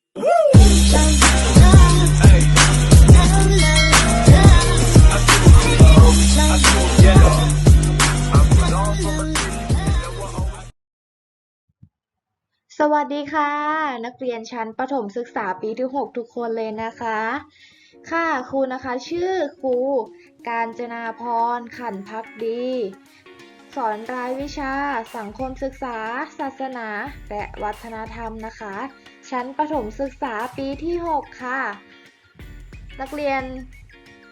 สวัสดีค่ะนักเรียนชั้นประถมศึกษาปีที่ 6 ทุกคนเลยนะคะค่ะครูนะคะชื่อครูกาญจนาพรขันธ์ภักดี สอนรายวิชาสังคมศึกษา ศาสนาและวัฒนธรรมนะคะชั้นประถมศึกษาปีที่ 6 ค่ะนักเรียน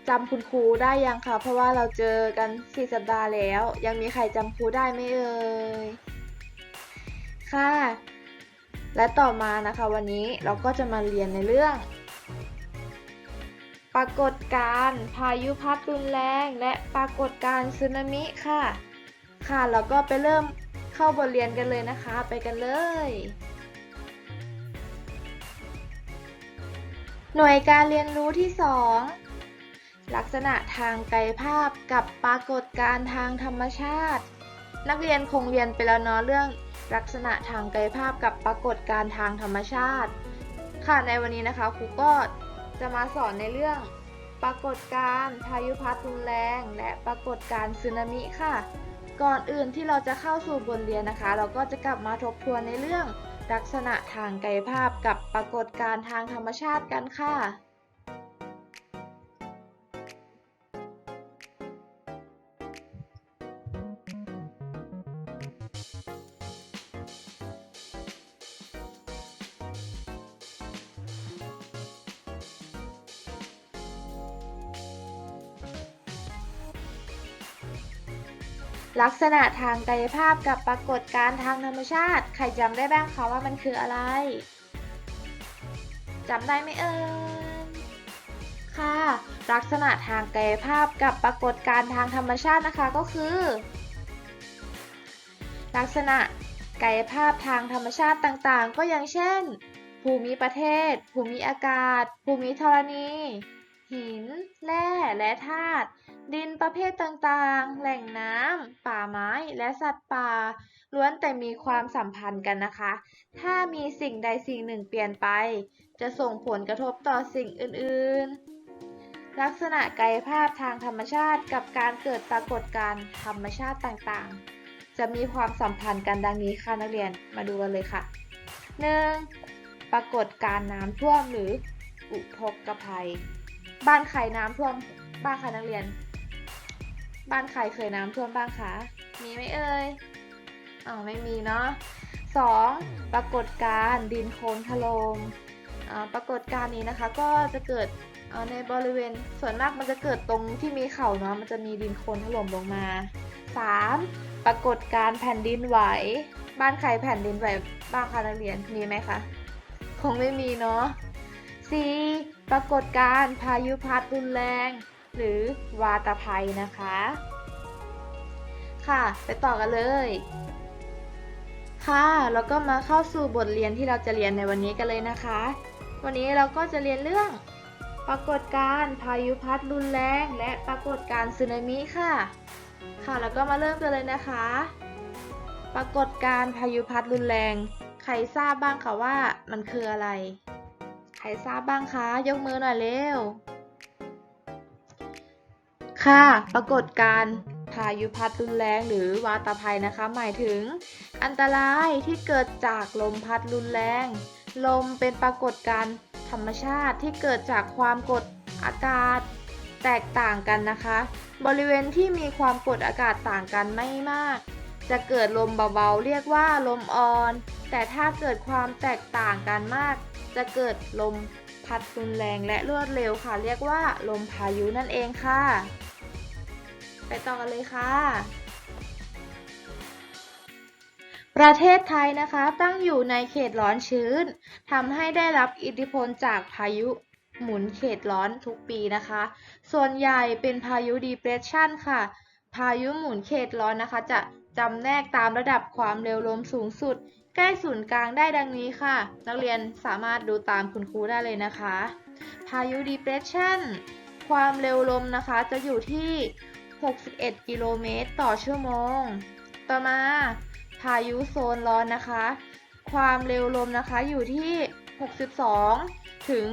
จำคุณครูได้ยังคะเพราะว่าเราเจอกัน4 สัปดาห์แล้วยังมีใครจำครูได้ไหมเอ่ยค่ะและต่อมานะคะวันนี้เราก็จะมาเรียนในเรื่องปรากฏการณ์พายุพัดรุนแรงและปรากฏการณ์สึนามิค่ะแล้วก็ไปเริ่มเข้าบทเรียนกันเลยนะคะไปกันเลยหน่วยการเรียนรู้ที่ 2ลักษณะทางกายภาพกับปรากฏการณ์ทางธรรมชาตินักเรียนคงเรียนไปแล้วเนาะเรื่องลักษณะทางกายภาพกับปรากฏการณ์ทางธรรมชาติค่ะในวันนี้นะคะครูก็จะมาสอนในเรื่องปรากฏการณ์พายุพัดรุนแรงและปรากฏการณ์สึนามิค่ะก่อนอื่นที่เราจะเข้าสู่บทเรียนนะคะเราก็จะกลับมาทบทวนในเรื่องลักษณะทางกายภาพกับปรากฏการณ์ทางธรรมชาติกันค่ะลักษณะทางกายภาพกับปรากฏการณ์ทางธรรมชาติใครจำได้บ้างคะว่ามันคืออะไรจำได้ไหมเอ่ยค่ะลักษณะทางกายภาพกับปรากฏการณ์ทางธรรมชาตินะคะก็คือลักษณะกายภาพทางธรรมชาติต่างๆก็อย่างเช่นภูมิประเทศภูมิอากาศภูมิธรณีหินแร่และธาตุดินประเภทต่างๆแหล่งน้ำป่าไม้และสัตว์ป่าล้วนแต่มีความสัมพันธ์กันนะคะถ้ามีสิ่งใดสิ่งหนึ่งเปลี่ยนไปจะส่งผลกระทบต่อสิ่งอื่นๆลักษณะกายภาพทางธรรมชาติกับการเกิดปรากฏการณ์ธรรมชาติต่างๆจะมีความสัมพันธ์กันดังนี้ค่ะนักเรียนมาดูกันเลยค่ะ 1. ปรากฏการณ์น้ำท่วมหรืออุทกภัยบ้านใครน้ำท่วมบ้านใครนักเรียนบ้านใครเคยน้ำท่วมบ้างคะมีไหมเอ่ยไม่มีเนาะ 2. ปรากฏการณ์ดินโคลนถล่มปรากฏการณ์นี้นะคะก็จะเกิดในบริเวณส่วนมากมันจะเกิดตรงที่มีเขาเนาะมันจะมีดินโคลนถล่มลงมา 3. ปรากฏการณ์แผ่นดินไหวบ้านใครแผ่นดินไหวบ้างคะนักเรียนมีไหมคะคงไม่มีเนาะ 4. ปรากฏการณ์พายุพัดรุนแรงหรือวาตภัยนะคะค่ะไปต่อกันเลยค่ะแล้วก็มาเข้าสู่บทเรียนที่เราจะเรียนในวันนี้กันเลยนะคะวันนี้เราก็จะเรียนเรื่องปรากฏการณ์พายุพัดรุนแรงและปรากฏการณ์สึนามิค่ะแล้วก็มาเริ่มกันเลยนะคะปรากฏการณ์พายุพัดรุนแรงใครทราบบ้างคะว่ามันคืออะไรใครทราบบ้างคะยกมือหน่อยเร็วค่ะปรากฏการณ์พายุพัดรุนแรงหรือวาตภัยนะคะหมายถึงอันตรายที่เกิดจากลมพัดรุนแรงลมเป็นปรากฏการณ์ธรรมชาติที่เกิดจากความกดอากาศแตกต่างกันนะคะบริเวณที่มีความกดอากาศต่างกันไม่มากจะเกิดลมเบาๆเรียกว่าลมอ่อนแต่ถ้าเกิดความแตกต่างกันมากจะเกิดลมพัดรุนแรงและรวดเร็วค่ะเรียกว่าลมพายุนั่นเองค่ะไปต่อกันเลยค่ะประเทศไทยนะคะตั้งอยู่ในเขตร้อนชื้นทำให้ได้รับอิทธิพลจากพายุหมุนเขตร้อนทุกปีนะคะส่วนใหญ่เป็นพายุ depression ค่ะพายุหมุนเขตร้อนนะคะจะจำแนกตามระดับความเร็วลมสูงสุดใกล้ศูนย์กลางได้ดังนี้ค่ะนักเรียนสามารถดูตามคุณครูได้เลยนะคะพายุ depression ความเร็วลมนะคะจะอยู่ที่61 กิโลเมตรต่อชั่วโมงต่อมาพายุโซนร้อนนะคะความเร็วลมนะคะอยู่ที่ 62ถึง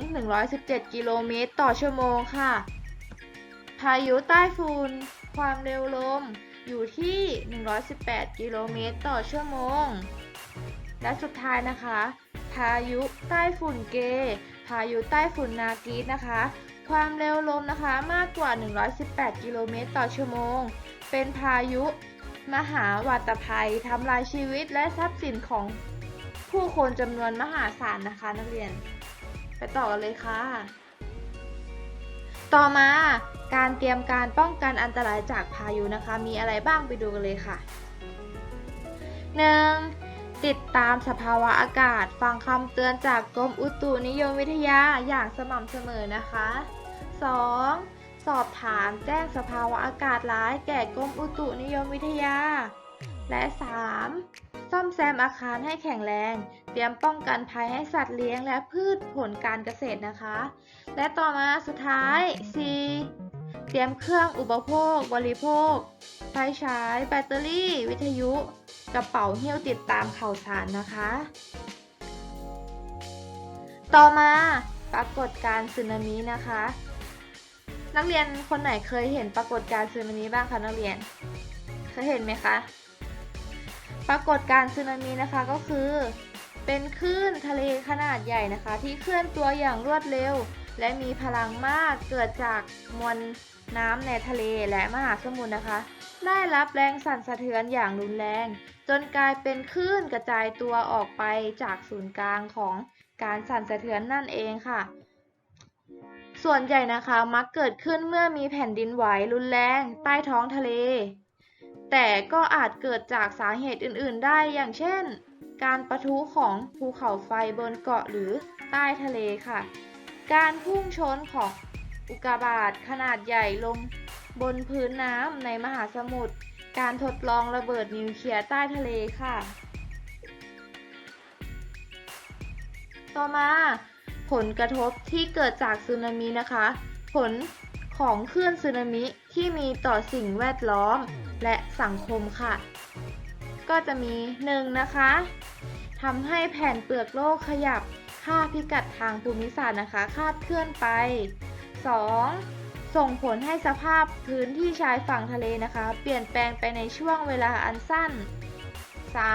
117กิโลเมตรต่อชั่วโมงค่ะพายุใต้ฝุ่นความเร็วลมอยู่ที่118กิโลเมตรต่อชั่วโมงและสุดท้ายนะคะพายุใต้ฝุ่นเกพายุใต้ฝุ่นนากีนะคะความเร็วลมนะคะมากกว่า118กิโลเมตรต่อชั่วโมงเป็นพายุมหาวัตภัยทำลายชีวิตและทรัพย์สินของผู้คนจำนวนมหาศาลนะคะนักเรียนไปต่อกันเลยค่ะต่อมาการเตรียมการป้องกันอันตรายจากพายุนะคะมีอะไรบ้างไปดูกันเลยค่ะ 1. ติดตามสภาวะอากาศฟังคำเตือนจากกรมอุตุนิยมวิทยาอย่างสม่ำเสมอนะคะ 2. สอบถามแจ้งสภาวะอากาศร้ายแก่กรมอุตุนิยมวิทยาและ 3. ซ่อมแซมอาคารให้แข็งแรงเตรียมป้องกันภัยให้สัตว์เลี้ยงและพืชผลการเกษตรนะคะและต่อมาสุดท้าย 4. เตรียมเครื่องอุปโภคบริโภคไฟฉายแบตเตอรี่วิทยุกระเป๋าหิ้วติดตามข่าวสารนะคะต่อมาปรากฏการณ์สึนามินะคะนักเรียนคนไหนเคยเห็นปรากฏการณ์สึนามิบ้างคะนักเรียนเคยเห็นไหมคะปรากฏการณ์สึนามินะคะก็คือเป็นคลื่นทะเลขนาดใหญ่นะคะที่เคลื่อนตัวอย่างรวดเร็วและมีพลังมากเกิดจากมวลน้ำในทะเลและมหาสมุทรนะคะได้รับแรงสั่นสะเทือนอย่างรุนแรงจนกลายเป็นคลื่นกระจายตัวออกไปจากศูนย์กลางของการสั่นสะเทือนนั่นเองค่ะส่วนใหญ่นะคะมักเกิดขึ้นเมื่อมีแผ่นดินไหวรุนแรงใต้ท้องทะเลแต่ก็อาจเกิดจากสาเหตุอื่นๆได้อย่างเช่นการปะทุของภูเขาไฟบนเกาะหรือใต้ทะเลค่ะการพุ่งชนของอุกกาบาตขนาดใหญ่ลงบนพื้นน้ำในมหาสมุทรการทดลองระเบิดนิวเคลียร์ใต้ทะเลค่ะต่อมาผลกระทบที่เกิดจากสึนามินะคะผลของคลื่นสึนามิที่มีต่อสิ่งแวดล้อมและสังคมค่ะก็จะมี1นะคะทำให้แผ่นเปลือกโลกขยับค่าพิกัดทางภูมิศาสตร์นะคะคลาดเคลื่อนไป 2. ส่งผลให้สภาพพื้นที่ชายฝั่งทะเลนะคะเปลี่ยนแปลงไปในช่วงเวลาอันสั้น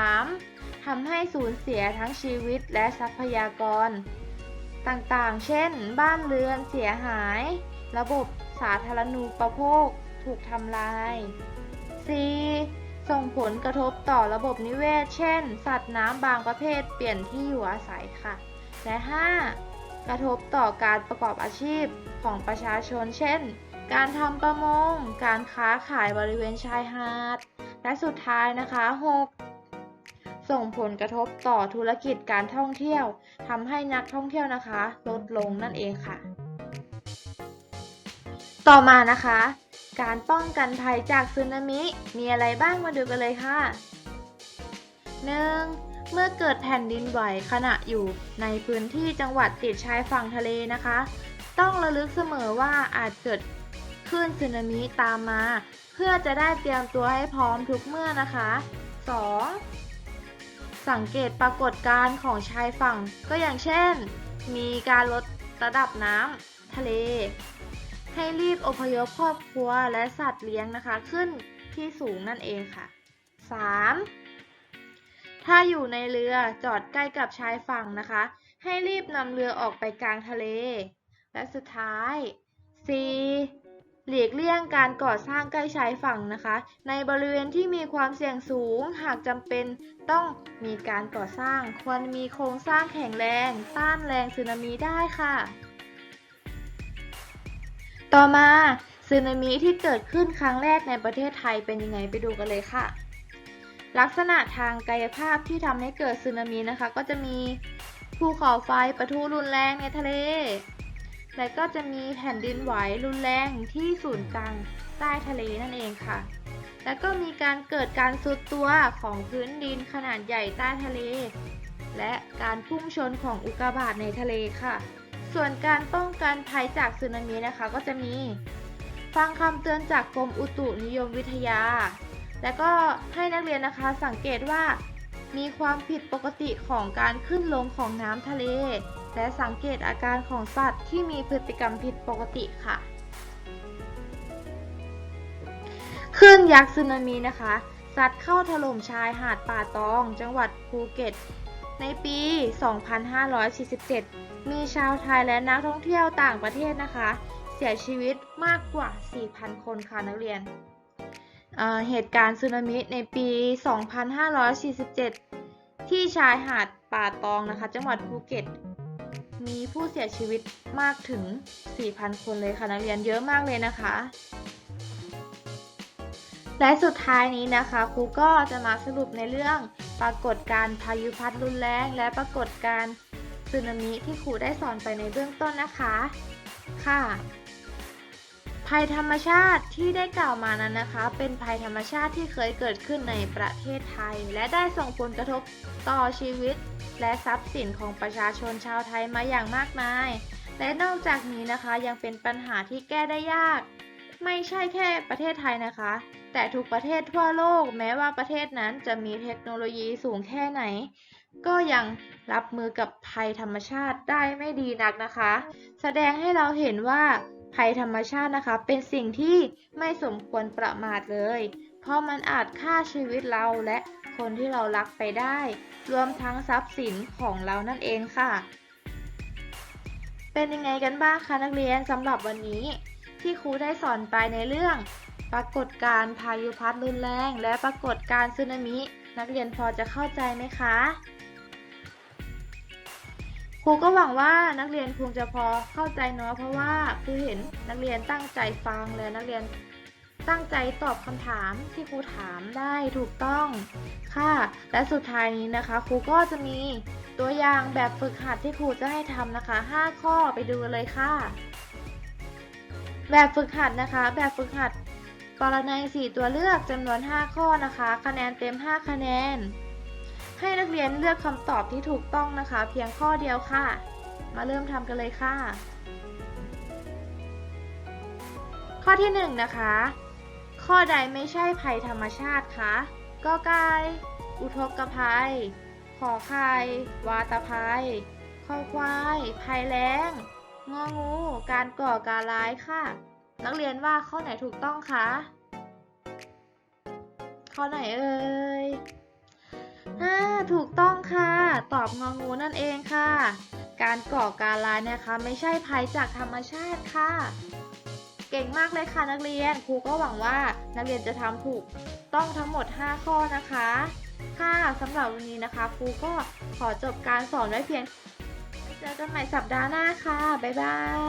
3. ทำให้สูญเสียทั้งชีวิตและทรัพยากรต่างๆเช่นบ้านเรือนเสียหายระบบสาธารณูปโภคถูกทำลาย 4. ส่งผลกระทบต่อระบบนิเวศเช่นสัตว์น้ำบางประเภทเปลี่ยนที่อยู่อาศัยค่ะและ 5. กระทบต่อการประกอบอาชีพของประชาชนเช่นการทำประมงการค้าขายบริเวณชายหาดและสุดท้ายนะคะ 6. ส่งผลกระทบต่อธุรกิจการท่องเที่ยวทำให้นักท่องเที่ยวนะคะลดลงนั่นเองค่ะต่อมานะคะการป้องกันภัยจากสึนามิมีอะไรบ้างมาดูกันเลยค่ะ 1. เมื่อเกิดแผ่นดินไหวขณะอยู่ในพื้นที่จังหวัดติดชายฝั่งทะเลนะคะต้องระลึกเสมอว่าอาจเกิดคลื่นสึนามิตามมาเพื่อจะได้เตรียมตัวให้พร้อมทุกเมื่อนะคะ 2. สังเกตปรากฏการณ์ของชายฝั่งก็อย่างเช่นมีการลดระดับน้ำทะเลให้รีบอพยพครอบครัวและสัตว์เลี้ยงนะคะขึ้นที่สูงนั่นเองค่ะ 3. ถ้าอยู่ในเรือจอดใกล้กับชายฝั่งนะคะให้รีบนำเรือออกไปกลางทะเลและสุดท้าย 4. หลีกเลี่ยงการก่อสร้างใกล้ชายฝั่งนะคะในบริเวณที่มีความเสี่ยงสูงหากจำเป็นต้องมีการก่อสร้างควรมีโครงสร้างแข็งแรงต้านแรงสึนามิได้ค่ะต่อมาสึนามิที่เกิดขึ้นครั้งแรกในประเทศไทยเป็นยังไงไปดูกันเลยค่ะลักษณะทางกายภาพที่ทำให้เกิดสึนามินะคะก็จะมีภูเขาไฟปะทุรุนแรงในทะเลและก็จะมีแผ่นดินไหวรุนแรงที่ศูนย์กลางใต้ทะเลนั่นเองค่ะแล้วก็มีการเกิดการทรุดตัวของพื้นดินขนาดใหญ่ใต้ทะเลและการพุ่งชนของอุกกาบาตในทะเลค่ะส่วนการป้องกันภัยจากสึนามินะคะก็จะมีฟังคำเตือนจากกรมอุตุนิยมวิทยาและก็ให้นักเรียนนะคะสังเกตว่ามีความผิดปกติของการขึ้นลงของน้ำทะเล และสังเกตอาการของสัตว์ที่มีพฤติกรรมผิดปกติค่ะคลื่นยักษ์สึนามินะคะซัดเข้าถล่มชายหาดป่าตองจังหวัดภูเก็ตในปี 2547 มีชาวไทยและนักท่องเที่ยวต่างประเทศนะคะเสียชีวิตมากกว่า 4,000 คนค่ะนักเรียนเหตุการณ์สึนามิในปี 2547 ที่ชายหาดป่าตองนะคะจังหวัดภูเก็ตมีผู้เสียชีวิตมากถึง 4,000 คนเลยค่ะนักเรียนเยอะมากเลยนะคะและสุดท้ายนี้นะคะครูก็จะมาสรุปในเรื่องปรากฏการณ์พายุพัดรุนแรงและปรากฏการณ์สึนามิที่ครูได้สอนไปในเบื้องต้นนะคะค่ะภัยธรรมชาติที่ได้กล่าวมานั้นนะคะเป็นภัยธรรมชาติที่เคยเกิดขึ้นในประเทศไทยและได้ส่งผลกระทบต่อชีวิตและทรัพย์สินของประชาชนชาวไทยมาอย่างมากมายและนอกจากนี้นะคะยังเป็นปัญหาที่แก้ได้ยากไม่ใช่แค่ประเทศไทยนะคะแต่ทุกประเทศทั่วโลกแม้ว่าประเทศนั้นจะมีเทคโนโลยีสูงแค่ไหนก็ยังรับมือกับภัยธรรมชาติได้ไม่ดีนักนะคะแสดงให้เราเห็นว่าภัยธรรมชาตินะคะเป็นสิ่งที่ไม่สมควรประมาทเลยเพราะมันอาจฆ่าชีวิตเราและคนที่เรารักไปได้รวมทั้งทรัพย์สินของเรานั่นเองค่ะเป็นยังไงกันบ้างคะนักเรียนสำหรับวันนี้ที่ครูได้สอนไปในเรื่องปรากฏการณ์พายุพัดรุนแรงและปรากฏการณ์สึนามินักเรียนพอจะเข้าใจไหมคะครูก็หวังว่านักเรียนคงจะพอเข้าใจเนาะเพราะว่าครูเห็นนักเรียนตั้งใจฟังและนักเรียนตั้งใจตอบคำถามที่ครูถามได้ถูกต้องค่ะและสุดท้ายนี้นะคะครูก็จะมีตัวอย่างแบบฝึกหัดที่ครูจะให้ทำนะคะ5ข้อไปดูเลยค่ะแบบฝึกหัดนะคะแบบฝึกหัดปรนัย4ตัวเลือกจำนวน5ข้อนะคะคะแนนเต็ม5คะแนนให้นักเรียนเลือกคำตอบที่ถูกต้องนะคะเพียงข้อเดียวค่ะมาเริ่มทำกันเลยค่ะข้อที่1นะคะข้อใดไม่ใช่ภัยธรรมชาติคะกอไก่อุทกภัยขอไข่วาตภัยคอควายภัยแล้งงองูการก่อการร้ายค่ะนักเรียนว่าข้อไหนถูกต้องคะข้อไหนเอ่ยถูกต้องค่ะตอบงองูนั่นเองค่ะการก่อการร้ายนะคะไม่ใช่ภัยจากธรรมชาติค่ะเก่งมากเลยค่ะนักเรียนครูก็หวังว่านักเรียนจะทำถูกต้องทั้งหมด5ข้อนะคะค่ะสำหรับวันนี้นะคะครูก็ขอจบการสอนไว้เพียงเจอกันใหม่สัปดาห์หน้าค่ะบ๊ายบาย